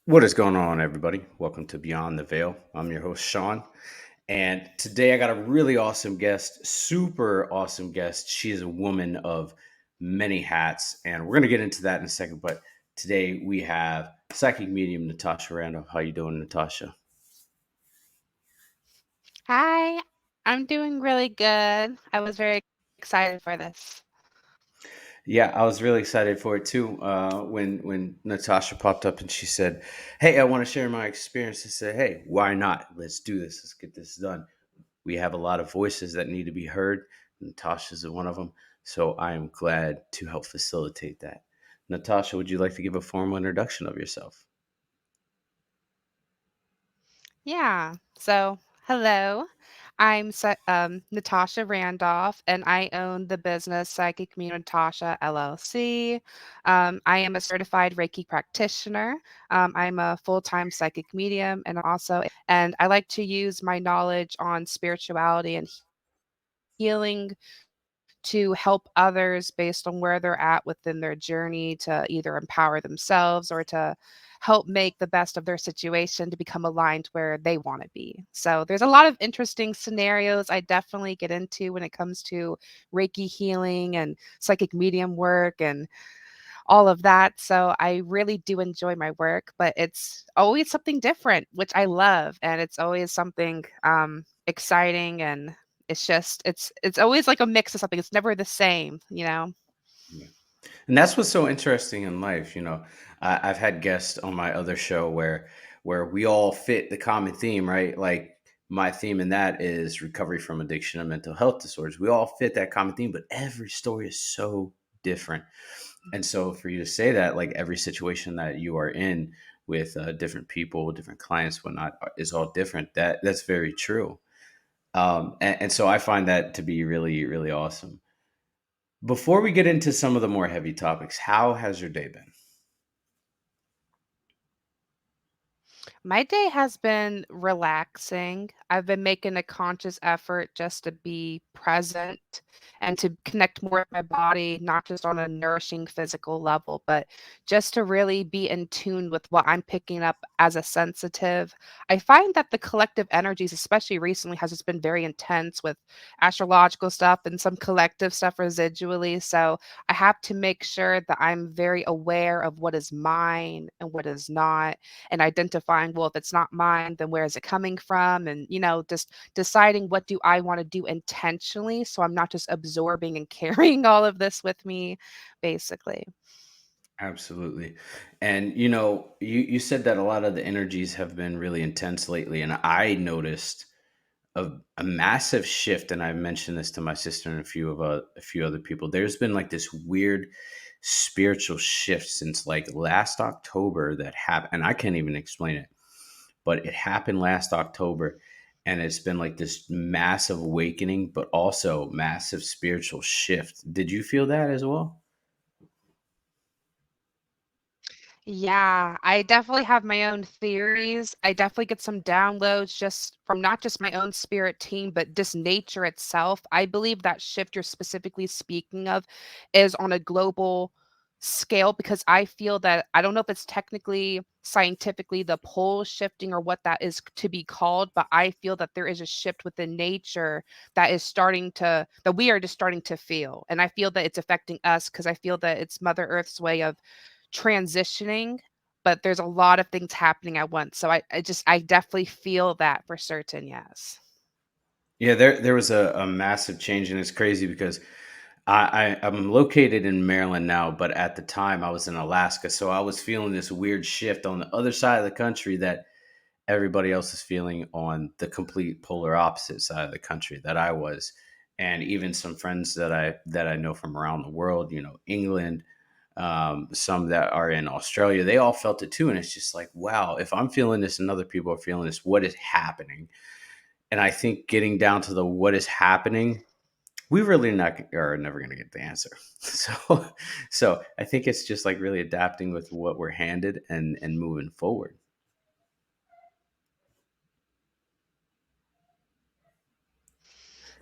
What is going on, everybody? Welcome to Beyond the Veil. I'm your host, Sean. And today I got a really awesome guest, super awesome guest. She is a woman of many hats, and we're going to get into that in a second. But today we have psychic medium Natasha Randolph. How you doing, Natasha? Hi, I'm doing really good. I was very excited for this. Yeah, I was really excited for it too. When Natasha popped up and she said, "Hey, I want to share my experience," I said, "Hey, why not? Let's do this. Let's get this done." We have a lot of voices that need to be heard. Natasha's one of them. So I am glad to help facilitate that. Natasha, would you like to give a formal introduction of yourself? Yeah. Hello. I'm Natasha Randolph, and I own the business Psychic Me Natasha LLC. I am a certified Reiki practitioner. I'm a full-time psychic medium, and I like to use my knowledge on spirituality and healing to help others based on where they're at within their journey to either empower themselves or to help make the best of their situation to become aligned where they want to be. So there's a lot of interesting scenarios I definitely get into when it comes to Reiki healing and psychic medium work and all of that. So I really do enjoy my work, but it's always something different, which I love. And it's always something exciting, and it's always like a mix of something. It's never the same, you know? Yeah. And that's what's so interesting in life. I've had guests on my other show where we all fit the common theme, right? Like my theme in that is recovery from addiction and mental health disorders. We all fit that common theme, but every story is so different. And so for you to say that, like every situation that you are in with different people, different clients, whatnot, is all different. That's very true. And so I find that to be really, really awesome. Before we get into some of the more heavy topics, how has your day been? My day has been relaxing. I've been making a conscious effort just to be present and to connect more with my body, not just on a nourishing physical level, but just to really be in tune with what I'm picking up as a sensitive. I find that the collective energies, especially recently, has just been very intense with astrological stuff and some collective stuff residually. So I have to make sure that I'm very aware of what is mine and what is not, and identifying, well, if it's not mine, then where is it coming from? And, just deciding what do I want to do intentionally so I'm not just absorbing and carrying all of this with me, basically. Absolutely. And you said that a lot of the energies have been really intense lately, and I noticed a massive shift. And I mentioned this to my sister and a few other people. There's been like this weird spiritual shift since like last October that happened, and I can't even explain it, but it happened last October, and it's been like this massive awakening, but also massive spiritual shift. Did you feel that as well? Yeah, I definitely have my own theories. I definitely get some downloads just from not just my own spirit team, but just nature itself. I believe that shift you're specifically speaking of is on a global scale, because I feel that I don't know if it's technically scientifically the pole shifting or what that is to be called, but I feel that there is a shift within nature that we are just starting to feel. And I feel that it's affecting us because I feel that it's Mother Earth's way of transitioning, but there's a lot of things happening at once. So I definitely feel that for certain, yes. Yeah, there was a massive change, and it's crazy because I'm located in Maryland now, but at the time I was in Alaska, so I was feeling this weird shift on the other side of the country that everybody else is feeling on the complete polar opposite side of the country that I was. And even some friends that I know from around the world, England, some that are in Australia, they all felt it too. And it's just like, wow, if I'm feeling this and other people are feeling this, what is happening? And I think getting down to the what is happening, we really not are never going to get the answer. So I think it's just like really adapting with what we're handed and moving forward.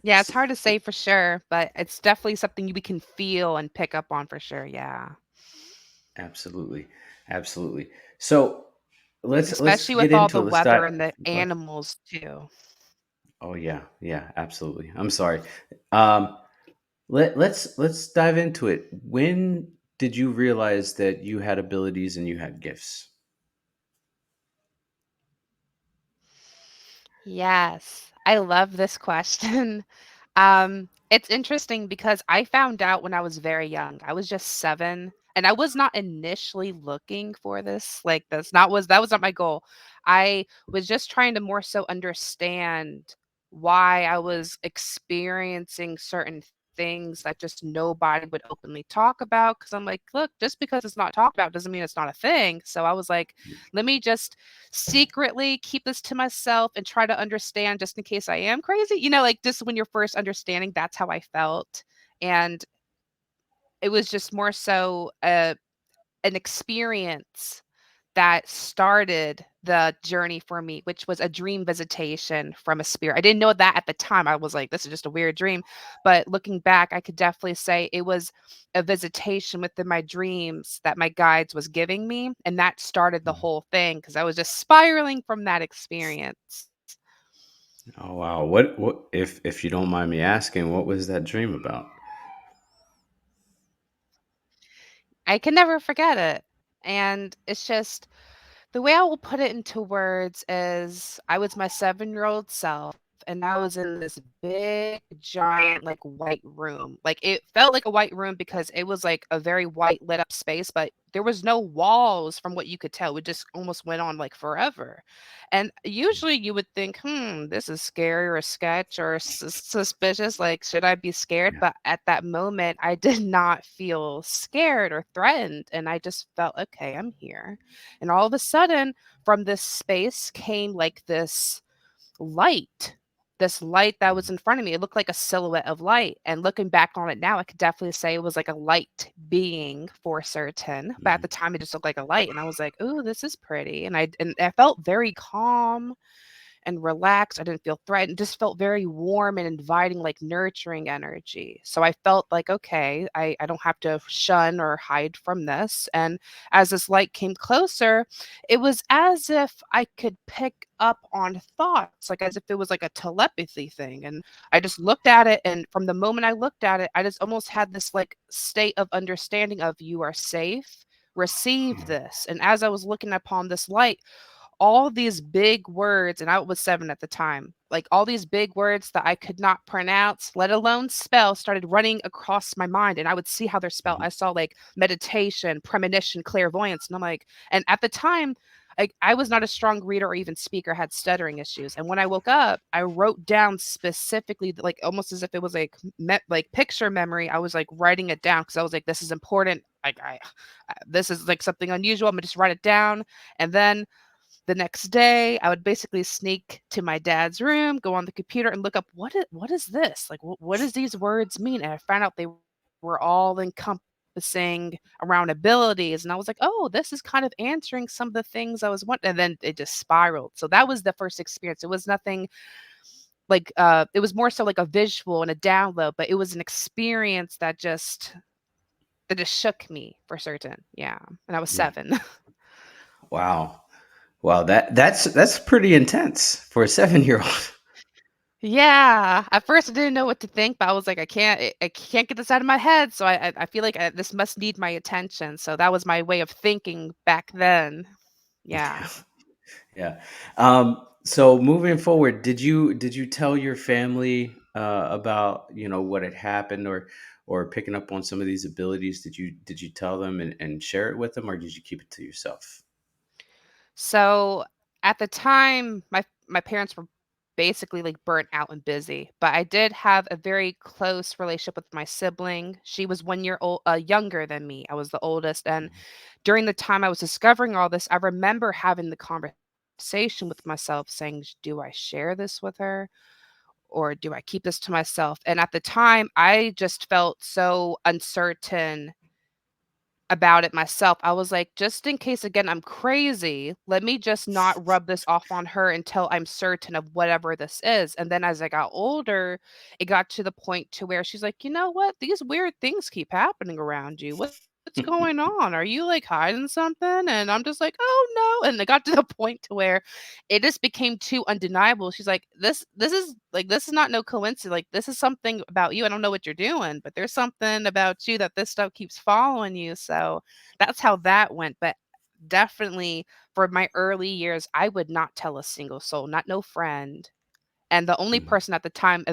Yeah, it's hard to say for sure, but it's definitely something we can feel and pick up on for sure. Yeah. Absolutely. Absolutely. So let's especially get with all into the it. Let's weather dive. and the Go ahead. animals too. Oh yeah, yeah, absolutely. I'm sorry. Um, let's dive into it. When did you realize that you had abilities and you had gifts? Yes, I love this question. It's interesting because I found out when I was very young. I was just 7, and I was not initially looking for this, like, that was not my goal. I was just trying to more so understand why I was experiencing certain things that just nobody would openly talk about. Because 'cause I'm like, "Look, just because it's not talked about doesn't mean it's not a thing." So I was like, "Let me just secretly keep this to myself and try to understand just in case I am crazy." Like, just when you're first understanding, that's how I felt. And it was just more so an experience that started the journey for me, which was a dream visitation from a spirit. I didn't know that at the time. I was like, this is just a weird dream. But looking back, I could definitely say it was a visitation within my dreams that my guides was giving me. And that started the Mhm. whole thing because I was just spiraling from that experience. Oh wow. What if you don't mind me asking, what was that dream about? I can never forget it. And it's just the way I will put it into words is I was my 7-year-old self, and I was in this big, giant, like, white room. Like, it felt like a white room because it was, like, a very white lit up space, but there was no walls from what you could tell. It just almost went on, like, forever. And usually you would think, this is scary or sketch or suspicious. Like, should I be scared? Yeah. But at that moment, I did not feel scared or threatened. And I just felt, okay, I'm here. And all of a sudden, from this space came like light, this light that was Mhm. in front of me. It looked like a silhouette of light. And looking back on it now, I could definitely say it was like a light being for certain. But at Mhm. the time, it just looked like a light. And I was like, "Ooh, this is pretty." And I felt very calm and relaxed. I didn't feel threatened. Just felt very warm and inviting, like nurturing energy. So I felt like, okay, I don't have to shun or hide from this. And as this light came closer, it was as if I could pick up on thoughts, like as if it was like a telepathy thing. And I just looked at it. And from the moment I looked at it, I just almost had this like state of understanding of you are safe. Receive Mhm. this. And as I was looking upon this light, all these big words, and I was 7 at the time, like all these big words that I could not pronounce, let alone spell, started running across my mind. And I would see how they're spelled. Mhm. I saw like meditation, premonition, clairvoyance. And I'm like, and at the time, like I was not a strong reader or even speaker, had stuttering issues. And when I woke up, I wrote down specifically, like almost as if it was like like picture memory. I was like writing it down because I was like, this is important. This is like something unusual. I'm gonna just write it down. And then the next day, I would basically sneak to my dad's room, go on the computer, and look up what is this? Like, what does these words mean? And I found out they were all encompassing around abilities, and I was like, oh, this is kind of answering some of the things I was wanting. And then it just spiraled. So that was the first experience. It was nothing like it was more so like a visual and a download, but it was an experience that just shook me for certain. Yeah, and I was Yeah. 7. Wow. Wow, that's pretty intense for a 7-year-old. Yeah, at first I didn't know what to think, but I was like, I can't get this out of my head. So I feel like this must need my attention. So that was my way of thinking back then. Yeah. Yeah. Yeah. So moving forward, did you tell your family about, what had happened, or picking up on some of these abilities? Did you tell them and share it with them, or did you keep it to yourself? So at the time, my parents were basically like burnt out and busy, but I did have a very close relationship with my sibling. She was 1 year old younger than me. I was the oldest, and Mhm. during the time I was discovering all this, I remember having the conversation with myself saying, do I share this with her? Or do I keep this to myself? And at the time, I just felt so uncertain about it myself. I was like, just in case again I'm crazy, let me just not rub this off on her until I'm certain of whatever this is. And then as I got older, it got to the point to where she's like, you know what? These weird things keep happening around you. What's what's going on? Are you like hiding something?" And I'm just like, "Oh no." And it got to the point to where it just became too undeniable. She's like, this is not no coincidence. Like this is something about you. I don't know what you're doing, but there's something about you that this stuff keeps following you." So that's how that went. But definitely for my early years, I would not tell a single soul, not no friend. And the only Mhm. person at the time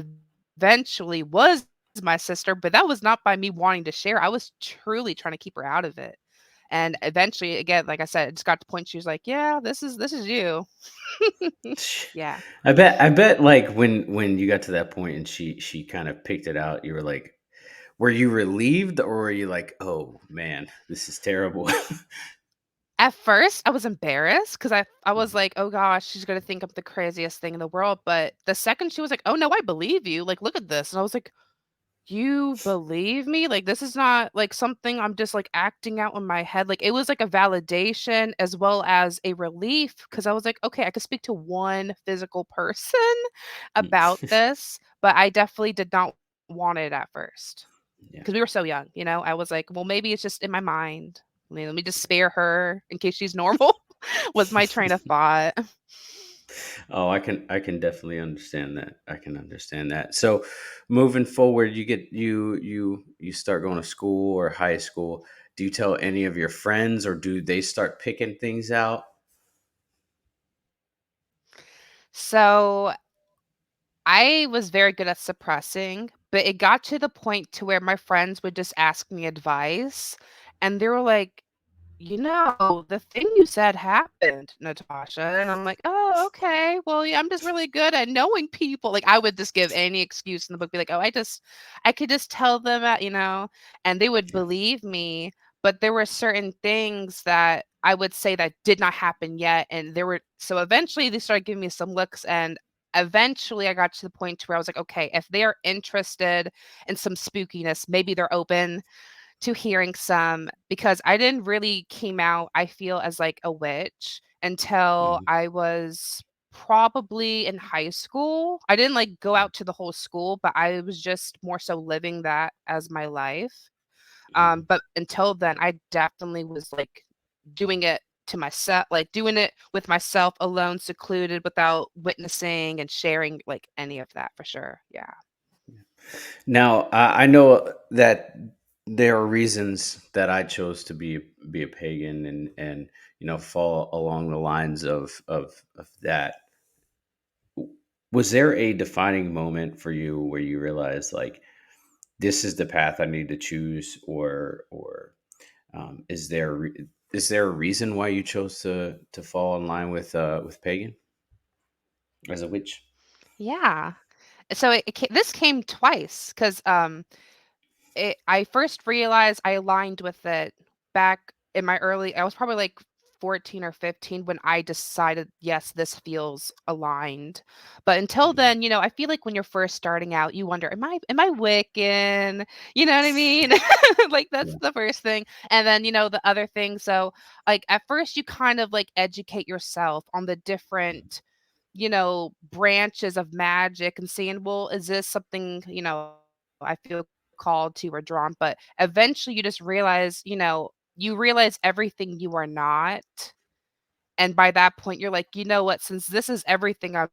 eventually was my sister, but that was not by me wanting to share. I was truly trying to keep her out of it. And eventually, again, like I said, it just got to the point she was like, "Yeah, this is you." Yeah. I bet like when you got to that point and she kind of picked it out, you were like, were you relieved or were you like, "Oh man, this is terrible." At first, I was embarrassed because I was Mhm. like, "Oh gosh, she's gonna think I'm the craziest thing in the world." But the second she was like, "Oh no, I believe you. Like, look at this," and I was like, "You believe me? Like, this is not, like, something I'm just, like, acting out in my head." Like, it was, like, a validation as well as a relief because I was like, "Okay, I could speak to one physical person about this," but I definitely did not want it at first Yeah. because we were so young, you know? I was like, "Well, maybe it's just in my mind. Let me just spare her in case she's normal," was my train of thought. Oh, I can definitely understand that. I can understand that. So, moving forward, you start going to school or high school. Do you tell any of your friends, or do they start picking things out? So I was very good at suppressing, but it got to the point to where my friends would just ask me advice, and they were like, the thing you said happened, Natasha." And I'm like, "Oh, okay. Well, yeah, I'm just really good at knowing people." Like I would just give any excuse in the book, be like, "Oh, I could just tell them that," and they would Yeah. believe me. But there were certain things that I would say that did not happen yet. And so eventually they started giving me some looks. And eventually I got to the point to where I was like, okay, if they are interested in some spookiness, maybe they're open to hearing some, because I didn't really came out, I feel, as like a witch until Mhm, I was probably in high school. I didn't like go mhm, out to the whole school, but I was just more so living that as my life. mhm. But until then, I definitely was like doing it to myself, like doing it with myself alone, secluded, without witnessing and sharing like any of that for sure. Yeah. Now, I know that there are reasons that I chose to be a pagan and fall along the lines of that. Was there a defining moment for you where you realized like this is the path I need to choose, or is there a reason why you chose to fall in line with pagan as a witch? Yeah. So this came twice because I first realized I aligned with it back in my early I was probably like 14 or 15 when I decided, yes, this feels aligned. But until Mhm. then, I feel like when you're first starting out, you wonder, am I Wiccan? You know what I mean? Like that's Yeah. the first thing. And then, the other thing. So like at first you kind of like educate yourself on the different branches of magic and seeing, well, is this something, I feel called to or drawn, but eventually you just realize, you realize everything you are not. And by that point, you're like, you know what, since this is everything I'm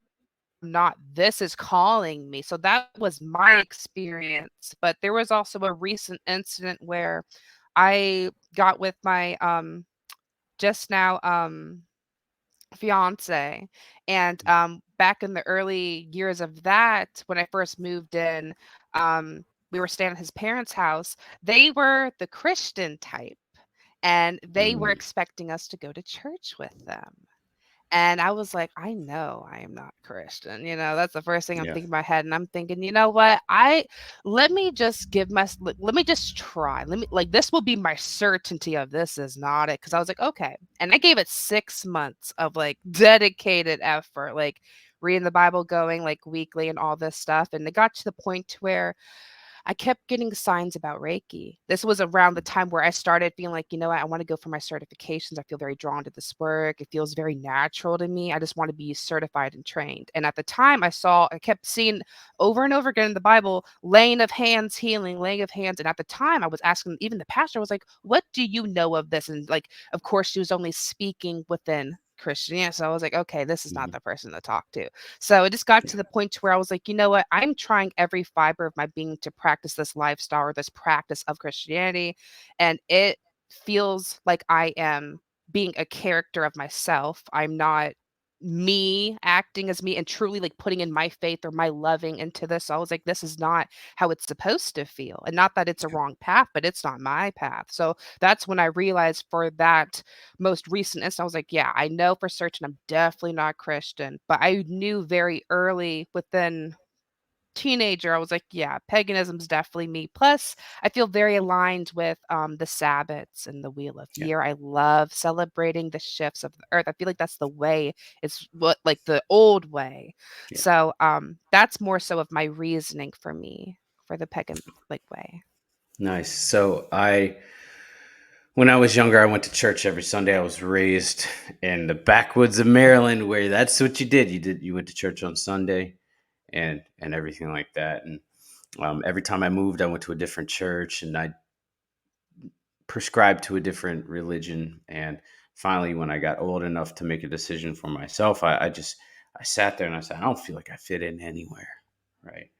not, this is calling me. So that was my experience. But there was also a recent incident where I got with my just now fiance. And back in the early years of that, when I first moved in, we were staying at his parents' house. They were the Christian type, and they were Mm, expecting us to go to church with them. And I was like, I know I am not Christian. That's the first thing I'm yeah. thinking in my head. And I'm thinking, you know what? Let me just let me just try. Let me, like, this will be my certainty of this is not it. Cause I was like, okay. And I gave it 6 months of like dedicated effort, like reading the Bible, going like weekly and all this stuff. And it got to the point where I kept getting signs about Reiki. This was around the time where I started feeling like, you know what, I want to go for my certifications. I feel very drawn to this work. It feels very natural to me. I just want to be certified and trained. And at the time, I kept seeing over and over again in the Bible, laying of hands, healing, laying of hands. And at the time, I was asking, even the pastor was like, what do you know of this? And like, of course, she was only speaking within Christianity. So I was like, okay, this is not Mhm. the person to talk to. So it just got to Yeah. the point where I was like, you know what? I'm trying every fiber of my being to practice this lifestyle or this practice of Christianity. And it feels like I am being a character of myself. I'm not me acting as me and truly like putting in my faith or my loving into this. So I was like, this is not how it's supposed to feel. And not that it's a wrong path, but it's not my path. So that's when I realized for that most recent instance, I was like, yeah, I know for certain I'm definitely not Christian. But I knew very early within teenager, I was like, yeah, paganism's definitely me. Plus, I feel very aligned with the Sabbats and the Wheel of Yeah. Year. I love celebrating the shifts of the earth. I feel like that's the way, it's what like the old way. Yeah. So that's more so of my reasoning for me for the pagan like way. Nice. When I was younger, I went to church every Sunday. I was raised in the backwoods of Maryland, where that's what you did. You went to church on Sunday, and everything like that. And every time I moved, I went to a different church, and I prescribed to a different religion. And finally, when I got old enough to make a decision for myself, I sat there and I said, I don't feel like I fit in anywhere, right?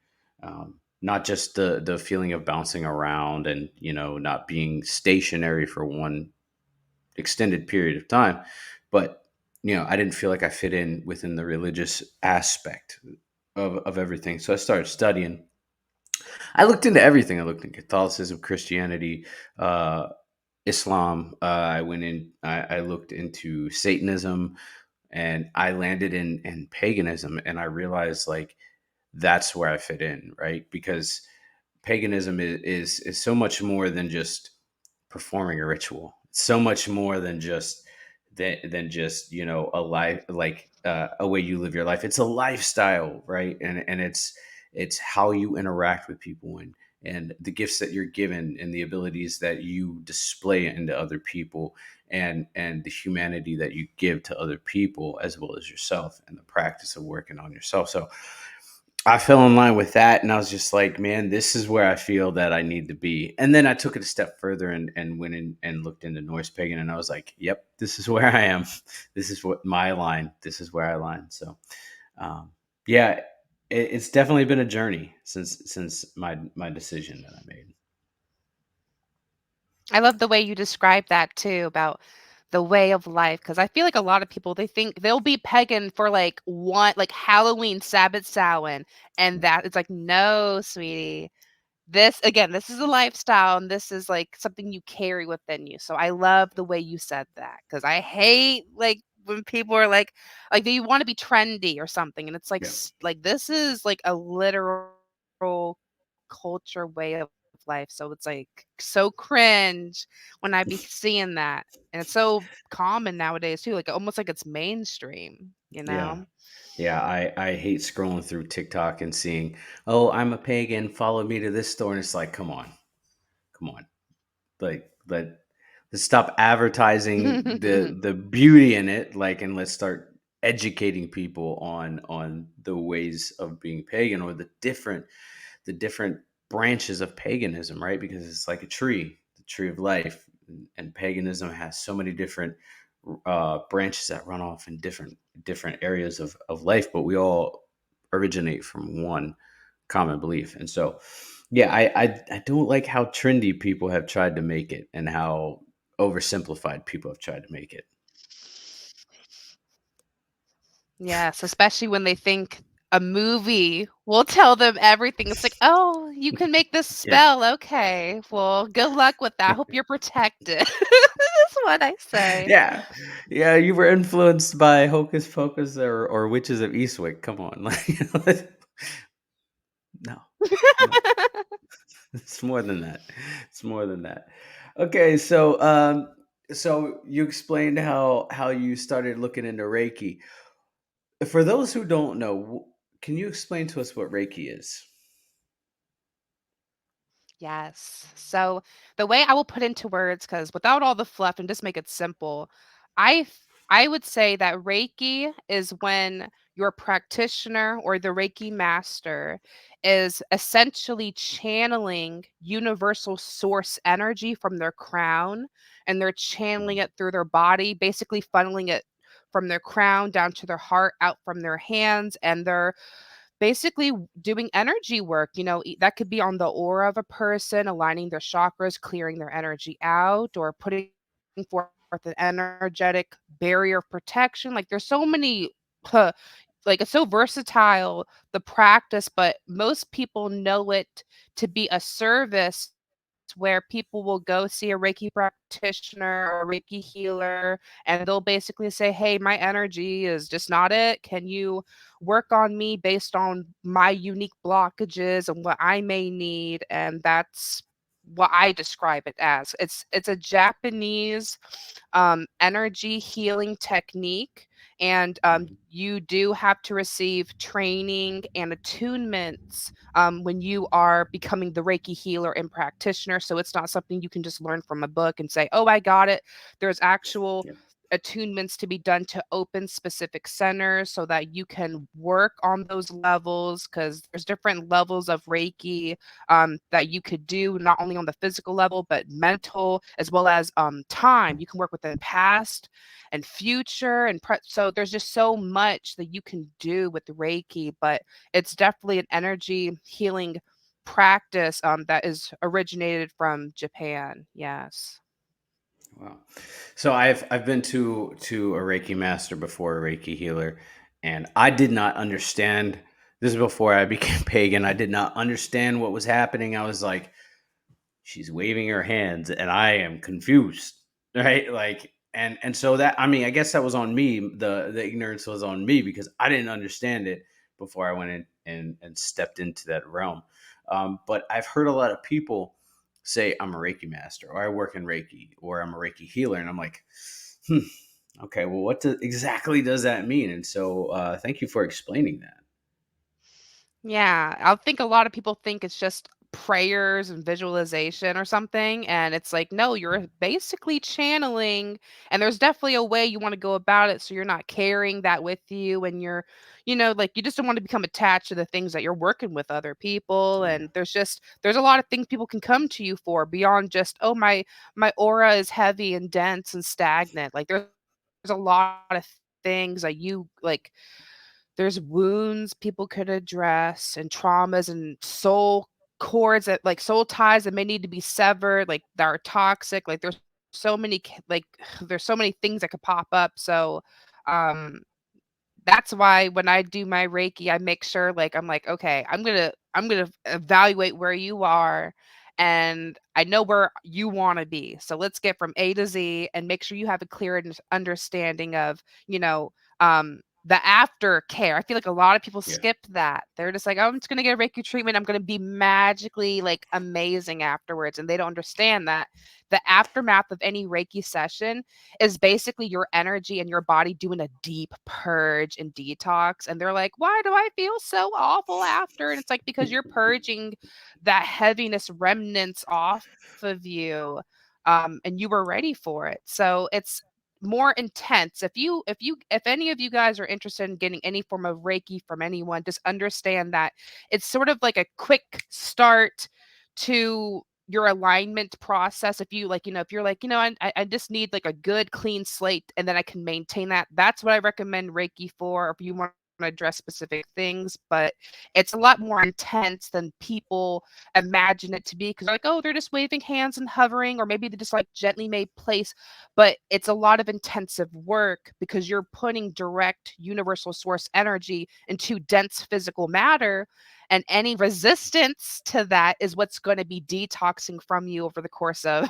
Not just the feeling of bouncing around and not being stationary for one extended period of time, but I didn't feel like I fit in within the religious aspect of everything. So I started studying. I looked into everything. I looked into Catholicism, Christianity, uh, Islam. I looked into Satanism, and I landed in paganism. And I realized like that's where I fit in, right? Because paganism is so much more than just performing a ritual. It's so much more than just a life, like a way you live your life. It's a lifestyle, right? And it's how you interact with people, and the gifts that you're given and the abilities that you display into other people, and the humanity that you give to other people as well as yourself, and the practice of working on yourself. So I fell in line with that, and I was just like, man, this is where I feel that I need to be. And then I took it a step further and went in and looked into Norse pagan, and I was like, yep, this is where I am. This is what my line. This is where I line. So, um, yeah, it's definitely been a journey since my decision that I made. I love the way you describe that too about the way of life because I feel like a lot of people they think they'll be pagan for like one like Halloween, Sabbath Samhain, and that it's like no, sweetie. This again, this is a lifestyle and this is like something you carry within you. So I love the way you said that because I hate like when people are like they want to be trendy or something and it's like Yeah, like this is like a literal culture way of life. So it's like so cringe when I be seeing that. And it's so common nowadays too, like almost like it's mainstream, you yeah, know? yeah. I hate scrolling through TikTok and seeing, oh, I'm a pagan. Follow me to this store, and it's like, come on. Like let's stop advertising the beauty in it, like, and let's start educating people on the ways of being pagan, or the different branches of paganism, right? Because it's like a tree, the tree of life, and paganism has so many different branches that run off in different areas of life, but we all originate from one common belief. And so, yeah, I don't like how trendy people have tried to make it, and how oversimplified people have tried to make it. Yes, especially when they think a movie will tell them everything. It's like, "Oh, you can make this Yeah. spell. Okay. Well, good luck with that. Hope you're protected." That's what I say. Yeah. Yeah, you were influenced by Hocus Pocus or Witches of Eastwick. Come on. Like, no. No. It's more than that. It's more than that. Okay, so you explained how you started looking into Reiki. For those who don't know, can you explain to us what Reiki is? Yes. So the way I will put into words, because without all the fluff and just make it simple, I would say that Reiki is when your practitioner or the Reiki master is essentially channeling universal source energy from their crown, and they're channeling Mhm. it through their body, basically funneling it from their crown down to their heart, out from their hands, and they're basically doing energy work. That could be on the aura of a person, aligning their chakras, clearing their energy out, or putting forth an energetic barrier of protection. Like there's so many huh, like it's so versatile, the practice, but most people know it to be a service where people will go see a Reiki practitioner or a Reiki healer, and they'll basically say, "Hey, my energy is just not it. Can you work on me based on my unique blockages and what I may need?" And that's what I describe it as. It's a Japanese energy healing technique, and Mhm. you do have to receive training and attunements when you are becoming the Reiki healer and practitioner. So it's not something you can just learn from a book and say, "Oh, I got it." There's actual Yep. attunements to be done to open specific centers so that you can work on those levels, because there's different levels of Reiki that you could do, not only on the physical level but mental, as well as time. You can work within past and future so there's just so much that you can do with Reiki, but it's definitely an energy healing practice that is originated from Japan. Yes. Wow. So I've been to a Reiki master before, a Reiki healer, and I did not understand. This is before I became pagan. I did not understand what was happening. I was like, she's waving her hands and I am confused, right? Like, and so that, I mean, I guess that was on me. The ignorance was on me because I didn't understand it before I went in and stepped into that realm. But I've heard a lot of people say I'm a Reiki master, or I work in Reiki, or I'm a Reiki healer, and I'm like, hmm, okay, well, exactly does that mean? And so, thank you for explaining that. Yeah, I think a lot of people think it's just prayers and visualization or something, and it's like, no, you're basically channeling, and there's definitely a way you want to go about it so you're not carrying that with you, and like you just don't want to become attached to the things that you're working with other people, Yeah. and there's a lot of things people can come to you for beyond just, oh, my aura is heavy and dense and stagnant. Like there's a lot of things that you like. There's wounds people could address and traumas and soul cords that like soul ties that may need to be severed, like that are toxic. Like so many there's so many things that could pop up. So um that's why when I do my Reiki, I make sure like I'm like, okay, I'm gonna evaluate where you are, and I know where you want to be. So let's get from A to Z and make sure you have a clear understanding of, the aftercare. I feel like a lot of people Yeah. skip that. They're just like, oh, I'm just gonna get a Reiki treatment. I'm gonna be magically like amazing afterwards. And they don't understand that the aftermath of any Reiki session is basically your energy and your body doing a deep purge and detox. And they're like, why do I feel so awful after? And it's like, because you're purging that heaviness remnants off of you. And you were ready for it. So it's more intense. If any of you guys are interested in getting any form of Reiki from anyone, just understand that it's sort of like a quick start to your alignment process. If you like, if you're like, I just need like a good clean slate and then I can maintain that. That's what I recommend Reiki for, if you want to address specific things. But it's a lot more intense than people imagine it to be, because like, oh, they're just waving hands and hovering, or maybe they just like gently made place. But it's a lot of intensive work because you're putting direct universal source energy into dense physical matter, and any resistance to that is what's going to be detoxing from you over the course of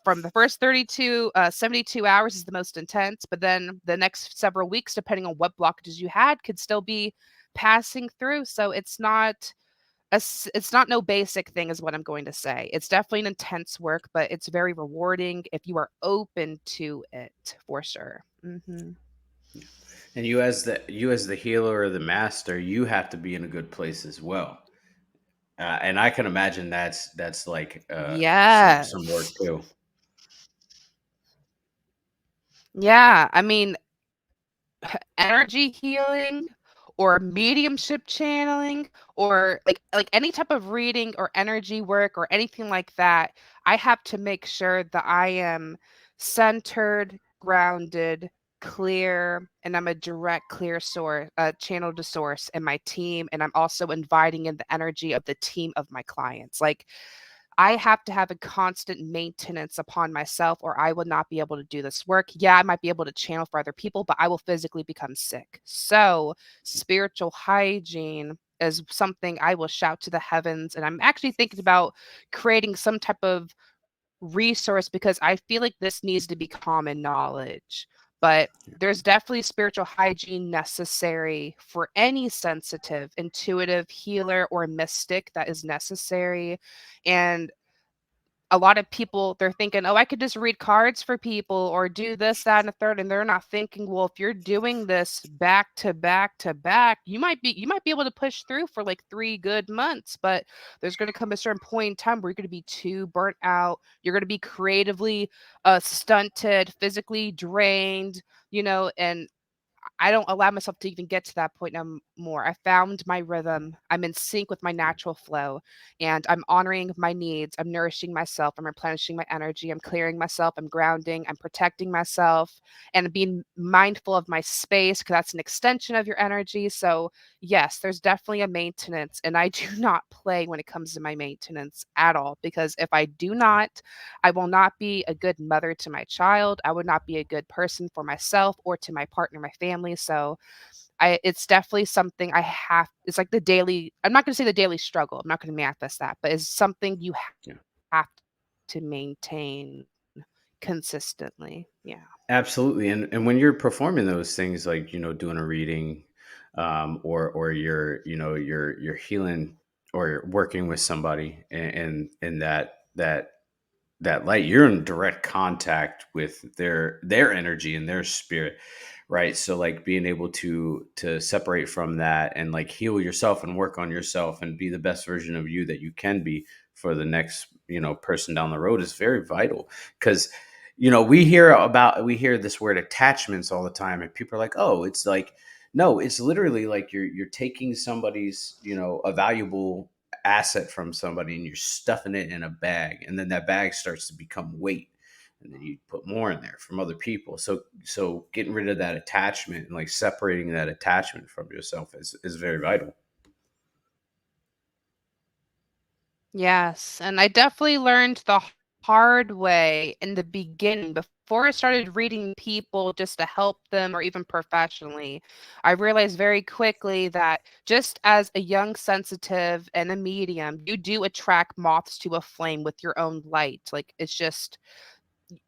from the first 32 72 hours is the most intense, but then the next several weeks, depending on what blockages you had, could still be passing through. So it's not no basic thing is what I'm going to say. It's definitely an intense work, but it's very rewarding if you are open to it, for sure. And you as the healer or the master, you have to be in a good place as well. And I can imagine that's like some work Yes. too. Yeah, I mean, energy healing or mediumship channeling or like any type of reading or energy work or anything like that, I have to make sure that I am centered, grounded, clear, and I'm a direct clear source, channel to source in my team, and I'm also inviting in the energy of the team of my clients. Like I have to have a constant maintenance upon myself, or I will not be able to do this work. Yeah, I might be able to channel for other people, but I will physically become sick. So, spiritual hygiene is something I will shout to the heavens. And I'm actually thinking about creating some type of resource because I feel like this needs to be common knowledge. But there's definitely spiritual hygiene necessary for any sensitive, intuitive healer or mystic that is necessary. And a lot of people, they're thinking, oh, I could just read cards for people or do this, that, and a third. And they're not thinking, well, if you're doing this back to back to back, you might be able to push through for like 3 good months, but there's going to come a certain point in time where you're going to be too burnt out. You're going to be creatively stunted, physically drained, and I don't allow myself to even get to that point no more. I found my rhythm. I'm in sync with my natural flow and I'm honoring my needs. I'm nourishing myself. I'm replenishing my energy. I'm clearing myself. I'm grounding. I'm protecting myself and being mindful of my space because that's an extension of your energy. So, yes, there's definitely a maintenance. And I do not play when it comes to my maintenance at all because if I do not, I will not be a good mother to my child. I would not be a good person for myself or to my partner, my family. So it's definitely something it's like the daily, I'm not going to say the daily struggle. I'm not going to manifest that, but it's something you Yeah. have to maintain consistently. Yeah. Absolutely. And when you're performing those things, like, doing a reading, or you're healing, or you're working with somebody, and that light, you're in direct contact with their energy and their spirit, right? So, like, being able to separate from that and like heal yourself and work on yourself and be the best version of you that you can be for the next, person down the road is very vital. Because, we hear this word attachments all the time, and people are like, oh, it's like, no, it's literally like you're taking somebody's, a valuable asset from somebody, and you're stuffing it in a bag, and then that bag starts to become weight, and then you put more in there from other people. So getting rid of that attachment and like separating that attachment from yourself is very vital. Yes, and I definitely learned the hard way in the beginning before I started reading people just to help them or even professionally. I realized very quickly that just as a young sensitive and a medium, you do attract moths to a flame with your own light. Like it's just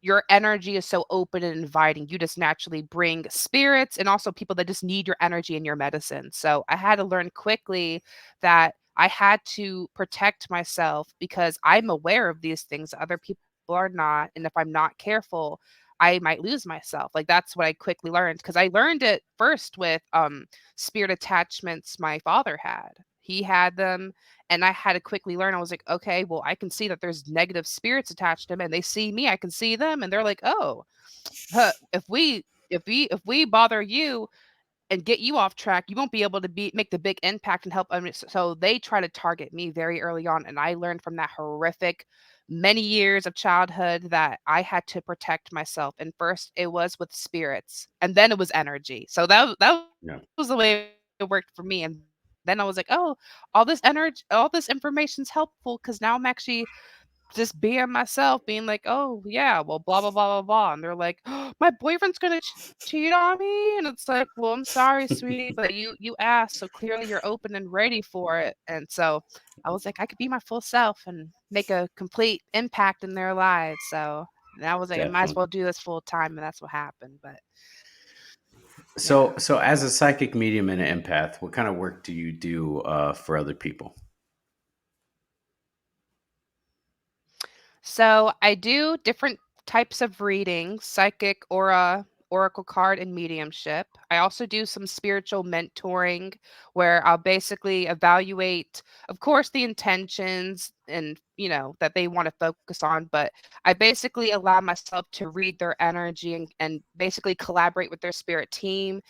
your energy is so open and inviting. You just naturally bring spirits and also people that just need your energy and your medicine. So I had to learn quickly that I had to protect myself because I'm aware of these things that other people are not. And if I'm not careful, I might lose myself. Like that's what I quickly learned because I learned it first with spirit attachments my father had. He had them and I had to quickly learn. I was like, okay, well, I can see that there's negative spirits attached to them, and they see me. I can see them, and they're like, oh, if we bother you and get you off track, you won't be able to make the big impact and help. So they try to target me very early on, and I learned from that horrific many years of childhood that I had to protect myself. And first, it was with spirits, and then it was energy. So that Yeah, was the way it worked for me. And then I was like, oh, all this energy, all this information's helpful because now I'm actually just being myself, being like, "Oh, yeah, well, blah, blah, blah, blah, blah," and they're like, "Oh, "My boyfriend's gonna cheat on me," and it's like, "Well, I'm sorry, sweetie, but you asked, so clearly you're open and ready for it," and so I was like, I could be my full self and make a complete impact in their lives, so and I was like, I might as definitely. well do this full time, and that's what happened, but So yeah. so as a psychic medium and an empath, what kind of work do you do for other people? So I do different types of readings, psychic, aura, oracle card and mediumship. I also do some spiritual mentoring where I'll basically evaluate, of course, the intentions and, that they want to focus on, but I basically allow myself to read their energy and basically collaborate with their spirit team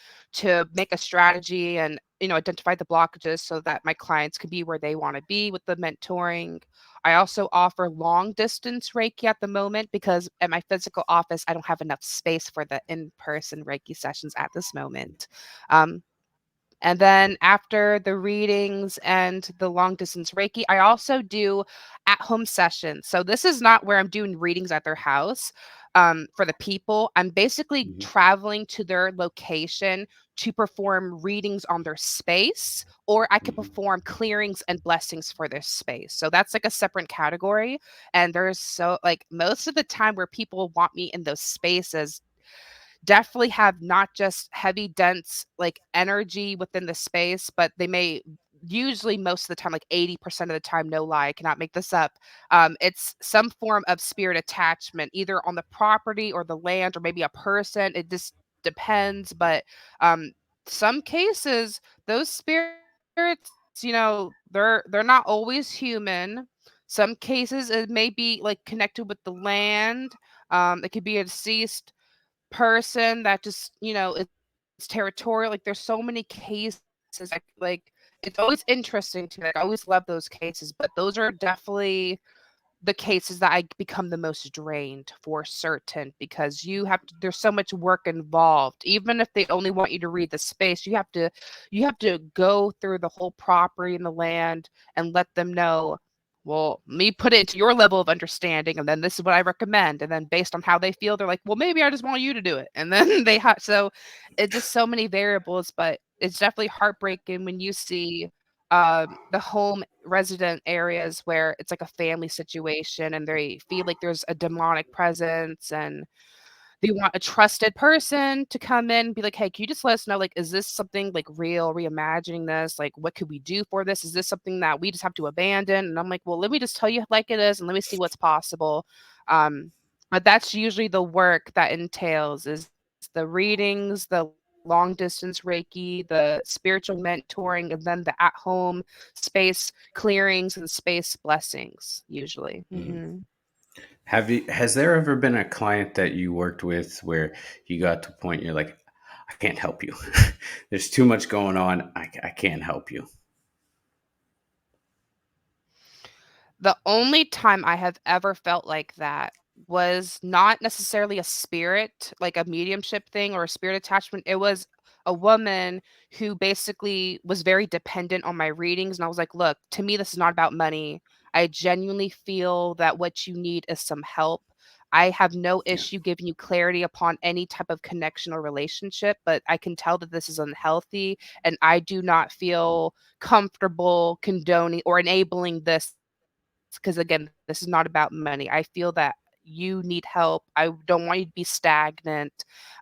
to make a strategy and, identify the blockages so that my clients can be where they want to be with the mentoring. I also offer long distance Reiki at the moment because at my physical office, I don't have enough space for the in person Reiki sessions at this moment. Um, and then after the readings and the long distance Reiki, I also do at home sessions. So this is not where I'm doing readings at their house for the people. I'm basically Mhm. traveling to their location to perform readings on their space, or I could Mhm. perform clearings and blessings for their space. So that's like a separate category. And there's so like most of the time where people want me in those spaces definitely have not just heavy, dense, like, energy within the space, but they may usually most of the time, like 80% of the time, no lie, I cannot make this up. It's some form of spirit attachment, either on the property or the land or maybe a person. It just depends. But um, some cases, those spirits, they're not always human. Some cases it may be like connected with the land. It could be a deceased person that just, it's territorial. Like there's so many cases. Like it's always interesting to me. Like I always love those cases, but those are definitely the cases that I become the most drained for certain because there's so much work involved. Even if they only want you to read the space, you have to go through the whole property and the land and let them know, well, me put it into your level of understanding, and then this is what I recommend. And then based on how they feel, they're like, well, maybe I just want you to do it. And then so it's just so many variables, but it's definitely heartbreaking when you see the home resident areas where it's like a family situation and they feel like there's a demonic presence and they want a trusted person to come in and be like, hey, can you just let us know, like, is this something like real, reimagining this? Like, what could we do for this? Is this something that we just have to abandon? And I'm like, well, let me just tell you like it is and let me see what's possible. Um, but that's usually the work that entails is the readings, the long distance Reiki, the spiritual mentoring, and then the at home space clearings and space blessings, usually. Mhm. Hmm. Has there ever been a client that you worked with where you got to a point you're like, I can't help you. There's too much going on. I can't help you. The only time I have ever felt like that was not necessarily a spirit, like a mediumship thing or a spirit attachment. It was a woman who basically was very dependent on my readings. And I was like, look, to me, this is not about money. I genuinely feel that what you need is some help. I have no Yeah. issue giving you clarity upon any type of connection or relationship, but I can tell that this is unhealthy and I do not feel comfortable condoning or enabling this because again, this is not about money. I feel that you need help. I don't want you to be stagnant.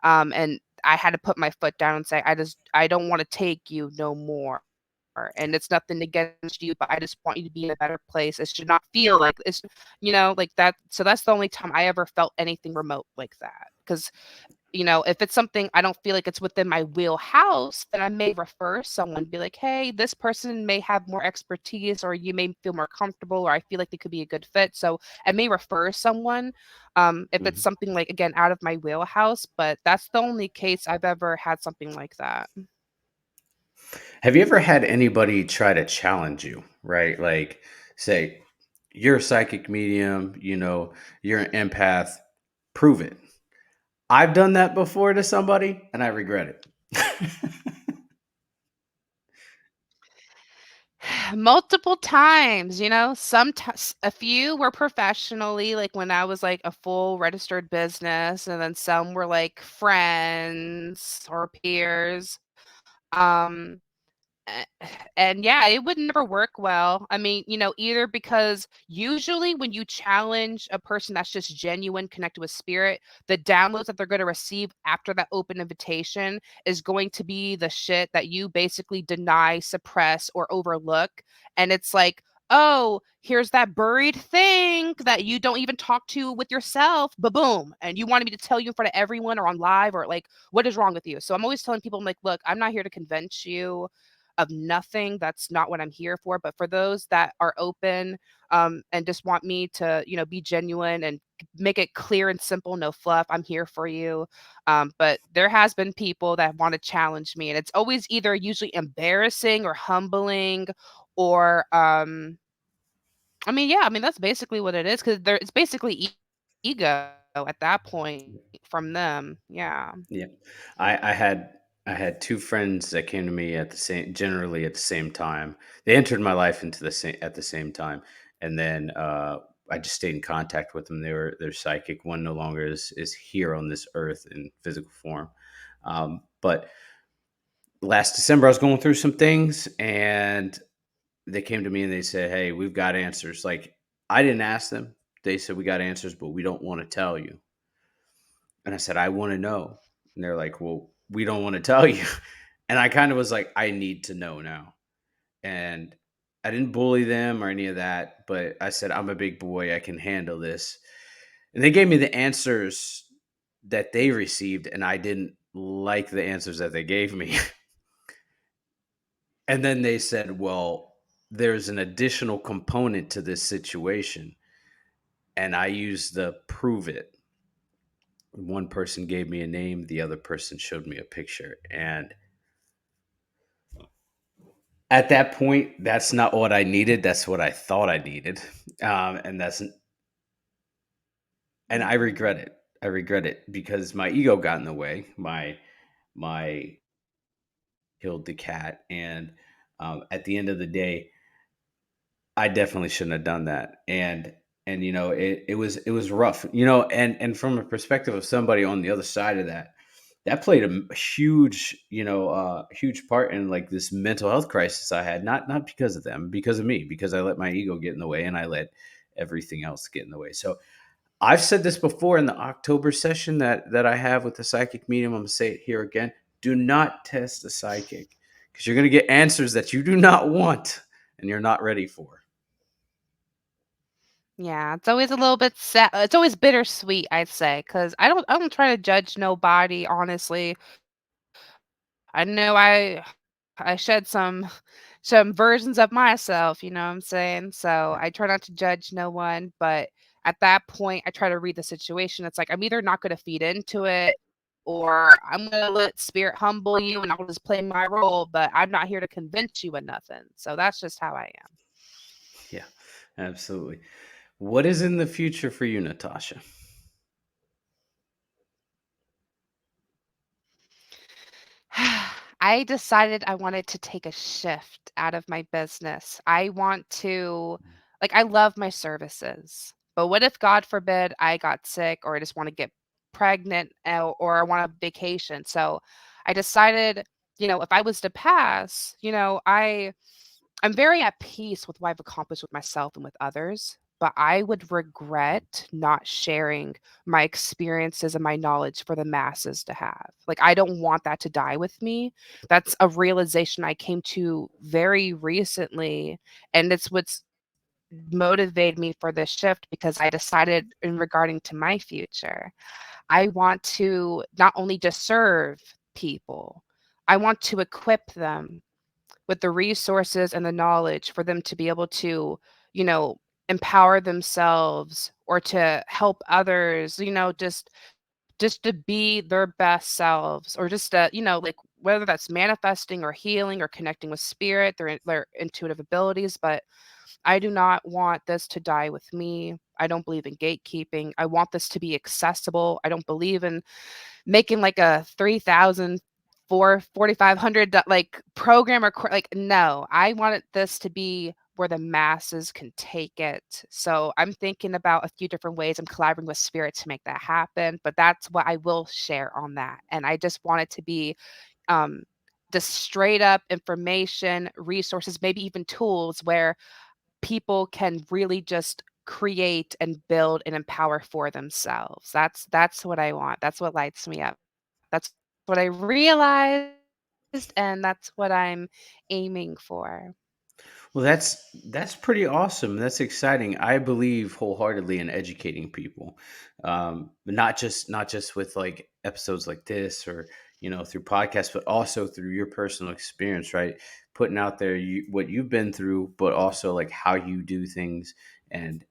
And I had to put my foot down and say, I don't want to take you no more. And it's nothing against you, but I just want you to be in a better place. It should not feel like it's, like that. So that's the only time I ever felt anything remote like that. Because if it's something I don't feel like it's within my wheelhouse, then I may refer someone, be like, hey, this person may have more expertise, or you may feel more comfortable, or I feel like they could be a good fit. So I may refer someone if it's Mhm. something like, again, out of my wheelhouse, but that's the only case I've ever had something like that. Have you ever had anybody try to challenge you, right? Like say, you're a psychic medium, you're an empath, prove it. I've done that before to somebody and I regret it. Multiple times, sometimes a few were professionally, like when I was like a full registered business, and then some were like friends or peers. Um, a- and yeah, it would never work well. I mean, either because usually when you challenge a person that's just genuine, connected with spirit, the downloads that they're going to receive after that open invitation is going to be the shit that you basically deny, suppress, or overlook. And it's like, oh, here's that buried thing that you don't even talk to with yourself, ba-boom, and you wanted me to tell you in front of everyone or on live, or like, what is wrong with you? So I'm always telling people, I'm like, look, I'm not here to convince you of nothing. That's not what I'm here for. But for those that are open, and just want me to, be genuine and make it clear and simple, no fluff, I'm here for you. But there has been people that want to challenge me, and it's always either usually embarrassing or humbling, or I mean, yeah, I mean, that's basically what it is, 'cause it's basically ego at that point from them. Yeah. Yeah. I had 2 friends that came to me at the same generally at the same time. They entered my life into the same at the same time, and then, I just stayed in contact with them. They're psychic. One no longer is here on this earth in physical form. But last December, I was going through some things, and they came to me and they said, "Hey, we've got answers." Like, I didn't ask them. They said, "We got answers, but we don't wanna tell you." And I said, "I wanna know." And they're like, "Well, we don't wanna tell you." And I kinda was like, "I need to know now." And I didn't bully them or any of that, but I said, "I'm a big boy, I can handle this." And they gave me the answers that they received, and I didn't like the answers that they gave me. And then they said, "Well, there's an additional component to this situation." And I used the prove it. One person gave me a name, the other person showed me a picture. And at that point, that's not what I needed. That's what I thought I needed. And I regret Mhm. it. I regret it because my ego got in the way. My killed the cat. And at the end of the day, I definitely shouldn't have done that. And it was rough. And from a perspective of somebody on the other side of that, that played a huge, huge part in like this mental health crisis I had. Not because of them, because of me, because I let my ego get in the way and I let everything else get in the way. So I've said this before in the October session that I have with the psychic medium. I'm gonna say it here again. Do not test the psychic because you're gonna get answers that you do not want and you're not ready for. Yeah, it's always a little bit sad. It's always bittersweet, I'd say, because I don't try to judge nobody, honestly. I know I shed some versions of myself, you know what I'm saying? So Yeah. I try not to judge no one, but at that point I try to read the situation. It's like I'm either not gonna feed into it, or I'm gonna let spirit humble you and I'll just play my role, but I'm not here to convince you of nothing. So that's just how I am. Yeah, absolutely. What is in the future for you, Natasha? I decided I wanted to take a shift out of my business. I want to, like, I love my services, but what if, God forbid, I got sick or I just want to get pregnant, or I want a vacation? So I decided, if I was to pass, I'm very at peace with what I've accomplished with myself and with others, but I would regret not sharing my experiences and my knowledge for the masses to have. Like, I don't want that to die with me. That's a realization I came to very recently, and it's what's motivated me for this shift, because I decided in regarding to my future, I want to not only just serve people, I want to equip them with the resources and the knowledge for them to be able to, you know, empower themselves or to help others, just to be their best selves, or just to, like, whether that's manifesting or healing or connecting with spirit, their intuitive abilities. But I do not want this to die with me. I don't believe in gatekeeping. I want this to be accessible. I don't believe in making like a 3,000 4,500 like program, or like, no, I wanted this to be where the masses can take it. So I'm thinking about a few different ways. I'm collaborating with spirit to make that happen, but that's what I will share on that. And I just want it to be um just straight up information, resources, maybe even tools where people can really just create and build and empower for themselves. That's what I want. That's what lights me up. That's what I realized, and that's what I'm aiming for. Well, that's pretty awesome. That's exciting. I believe wholeheartedly in educating people, but not just with like episodes like this or through podcasts, but also through your personal experience, right? Putting out there what you've been through, but also like how you do things and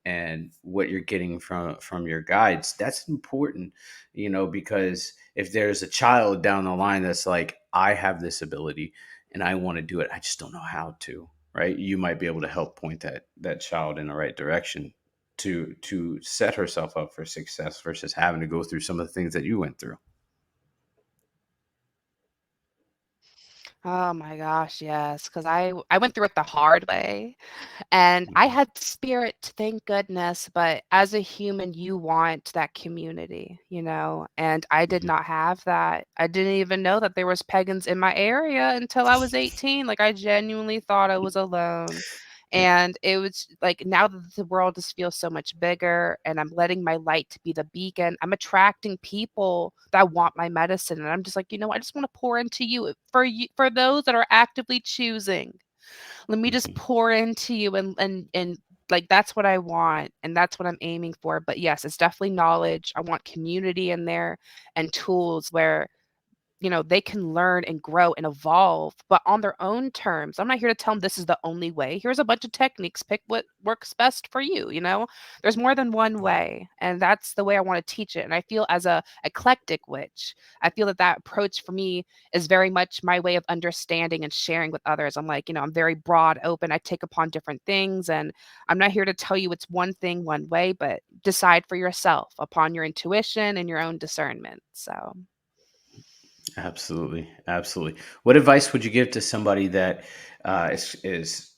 what you're getting from your guides. That's important, because if there's a child down the line that's like, I have this ability and I want to do it, I just don't know how to, right? You might be able to help point that child in the right direction to set herself up for success versus having to go through some of the things that you went through. Oh my gosh, yes, because I went through it the hard way. And I Mhm. had spirit, thank goodness, but as a human, you want that community, and I did Mhm. not have that. I didn't even know that there was pagans in my area until I was 18. Like, I genuinely thought I was alone. And it was like now that the world just feels so much bigger and I'm letting my light to be the beacon, I'm attracting people that want my medicine. And I'm just like, I just want to pour into you for those that are actively choosing. Let me just Mhm. pour into you and like that's what I want and that's what I'm aiming for. But yes, it's definitely knowledge. I want community in there and tools where they can learn and grow and evolve, but on their own terms. I'm not here to tell them this is the only way. Here's a bunch of techniques. Pick what works best for you. There's more than one way, and that's the way I want to teach it. And I feel as a eclectic witch, I feel that that approach for me is very much my way of understanding and sharing with others. I'm like, I'm very broad, open. I take upon different things, and I'm not here to tell you it's one thing, one way, but decide for yourself upon your intuition and your own discernment. So. Absolutely, absolutely. What advice would you give to somebody that is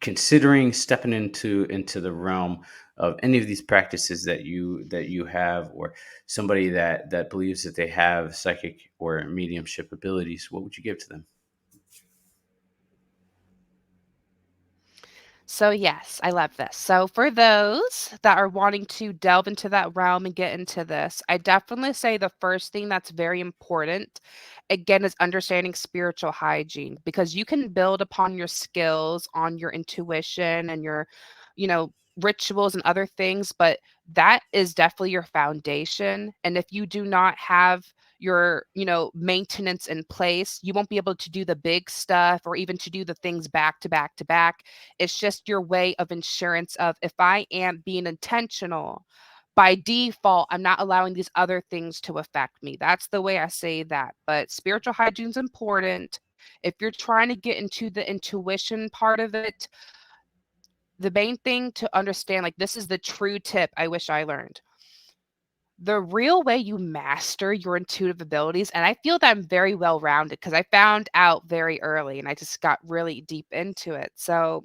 considering stepping into the realm of any of these practices that you have, or somebody that believes that they have psychic or mediumship abilities? What would you give to them? So, yes, I love this. So, for those that are wanting to delve into that realm and get into this, I definitely say the first thing that's very important, again, is understanding spiritual hygiene because you can build upon your skills, on your intuition and your, you know, rituals and other things, but that is definitely your foundation. And if you do not have your maintenance in place, you won't be able to do the big stuff or even to do the things back to back to back. It's just your way of insurance of if I am being intentional, by default, I'm not allowing these other things to affect me. That's the way I say that. But spiritual hygiene is important. If you're trying to get into the intuition part of it, the main thing to understand, like this is the true tip I wish I learned. The real way you master your intuitive abilities, and I feel that I'm very well rounded because I found out very early and I just got really deep into it. So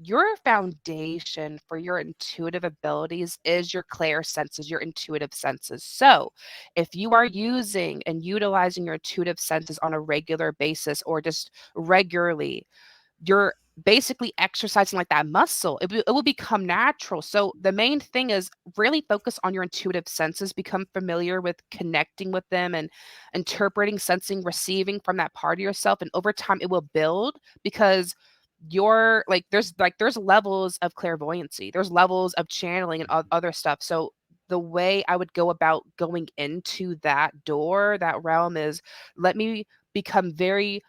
your foundation for your intuitive abilities is your clair senses, your intuitive senses. So, if you are using and utilizing your intuitive senses on a regular basis or just regularly, you're basically exercising like that muscle. It will become natural. So the main thing is really focus on your intuitive senses, become familiar with connecting with them and interpreting, sensing, receiving from that part of yourself. And over time it will build because you're like there's levels of clairvoyancy. There's levels of channeling and other stuff. So the way I would go about going into that door, that realm is let me become very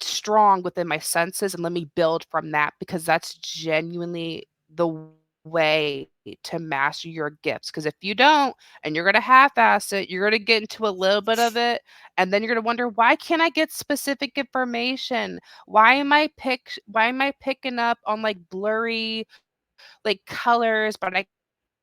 strong within my senses and let me build from that because that's genuinely the way to master your gifts. Because if you don't and you're going to half-ass it, you're going to get into a little bit of it and then you're going to wonder, why can't I get specific information? Why am I picking up on like blurry like colors, but I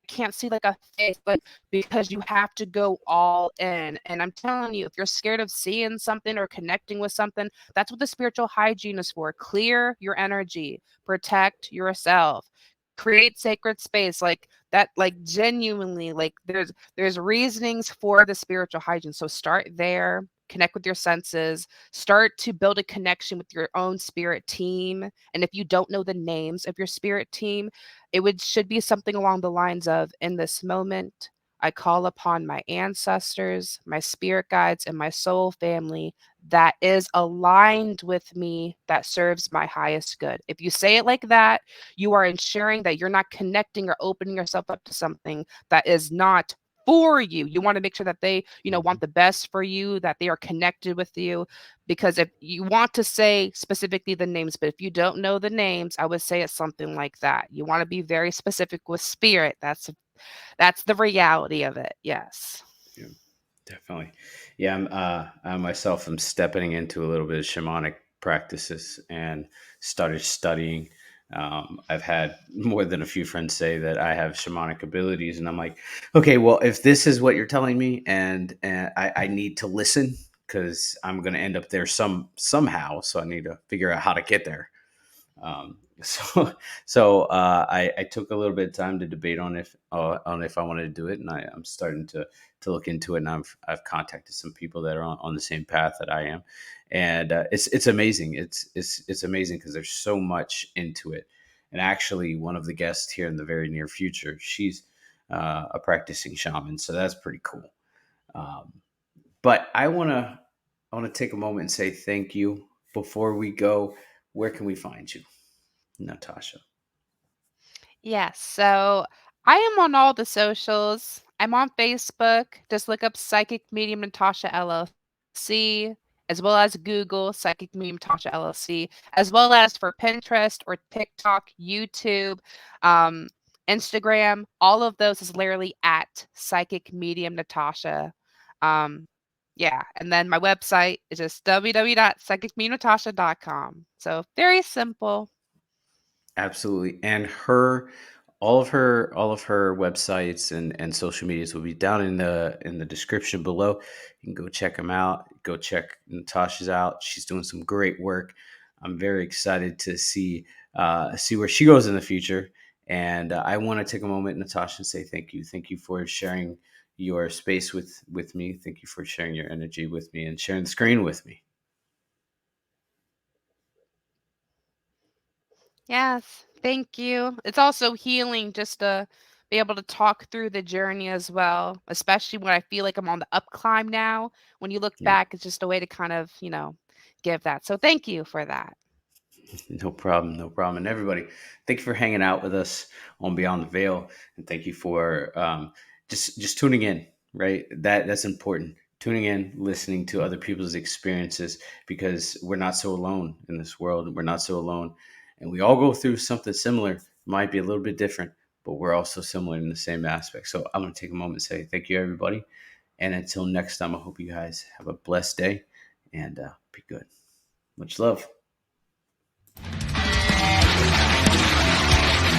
can't see like a face, like because you have to go all in. And I'm telling you, if you're scared of seeing something or connecting with something, that's what the spiritual hygiene is for. Clear your energy, protect yourself, create sacred space, like that, like genuinely, like there's reasonings for the spiritual hygiene. So start there, connect with your senses, start to build a connection with your own spirit team. And if you don't know the names of your spirit team, it would should be something along the lines of, in this moment, I call upon my ancestors, my spirit guides, and my soul family that is aligned with me, that serves my highest good. If you say it like that, you are ensuring that you're not connecting or opening yourself up to something that is not for you. You want to make sure that they, Mhm. want the best for you, that they are connected with you. Because if you want to say specifically the names, but if you don't know the names, I would say it's something like that. You want to be very specific with spirit. That's the reality of it. Yes. Yeah, definitely. Yeah, I myself am stepping into a little bit of shamanic practices and started studying. I've had more than a few friends say that I have shamanic abilities, and I'm like, okay, well, if this is what you're telling me, and I need to listen because I'm going to end up there somehow, so I need to figure out how to get there. So I took a little bit of time to debate on if I wanted to do it, and I'm starting to look into it. And I've contacted some people that are on the same path that I am, and it's amazing. It's amazing because there's so much into it. And actually, one of the guests here in the very near future, she's a practicing shaman, so that's pretty cool. Um, but I want to take a moment and say thank you before we go. Where can we find you, Natasha? Yes. So I am on all the socials. I'm on Facebook. Just look up Psychic Medium Natasha LLC, as well as Google Psychic Medium Natasha LLC, as well as for Pinterest or TikTok, YouTube, um, Instagram. All of those is literally at Psychic Medium Natasha. Um, yeah. And then my website is just www.psychicmediumnatasha.com. So very simple. Absolutely. And all of her websites and social medias will be down in the description below. You can go check them out. Go check Natasha's out. She's doing some great work. I'm very excited to see where she goes in the future. And I want to take a moment, Natasha, and say thank you. Thank you for sharing your space with me. Thank you for sharing your energy with me and sharing the screen with me. Yes, thank you. It's also healing just to be able to talk through the journey as well, especially when I feel like I'm on the up climb now. When you look Yeah. back, it's just a way to kind of, give that. So thank you for that. No problem, no problem. And everybody, thank you for hanging out with us on Beyond the Veil, and thank you for just tuning in. Right, that's important. Tuning in, listening to other people's experiences, because we're not so alone in this world. We're not so alone, and we all go through something similar. Might be a little bit different, but we're also similar in the same aspect. So I'm going to take a moment and say thank you, everybody, and until next time, I hope you guys have a blessed day and be good. Much love.